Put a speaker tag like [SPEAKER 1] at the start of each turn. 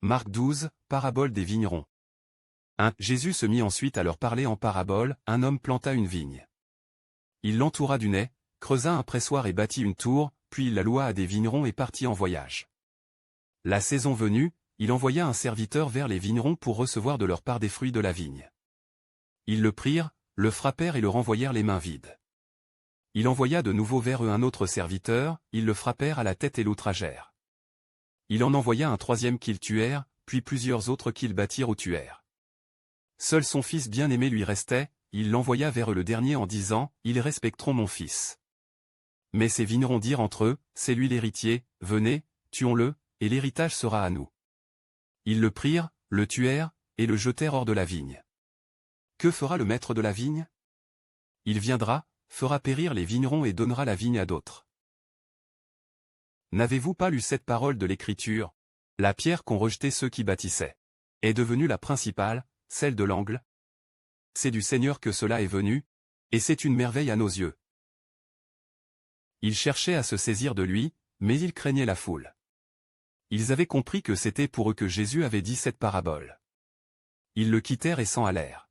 [SPEAKER 1] Marc 12, parabole des vignerons. 1. Jésus se mit ensuite à leur parler en parabole, un homme planta une vigne. Il l'entoura d'une haie, creusa un pressoir et bâtit une tour, puis il la loua à des vignerons et partit en voyage. La saison venue, il envoya un serviteur vers les vignerons pour recevoir de leur part des fruits de la vigne. Ils le prirent, le frappèrent et le renvoyèrent les mains vides. Il envoya de nouveau vers eux un autre serviteur, ils le frappèrent à la tête et l'outragèrent. Il en envoya un troisième qu'ils tuèrent, puis plusieurs autres qu'ils battirent ou tuèrent. Seul son fils bien-aimé lui restait, il l'envoya vers eux le dernier en disant, « Ils respecteront mon fils. » Mais ces vignerons dirent entre eux, « C'est lui l'héritier, venez, tuons-le, et l'héritage sera à nous. » Ils le prirent, le tuèrent, et le jetèrent hors de la vigne. Que fera le maître de la vigne? Il viendra, fera périr les vignerons et donnera la vigne à d'autres. N'avez-vous pas lu cette parole de l'Écriture? La pierre qu'ont rejetée ceux qui bâtissaient est devenue la principale, celle de l'angle. C'est du Seigneur que cela est venu, et c'est une merveille à nos yeux. Ils cherchaient à se saisir de lui, mais ils craignaient la foule. Ils avaient compris que c'était pour eux que Jésus avait dit cette parabole. Ils le quittèrent et s'en allèrent.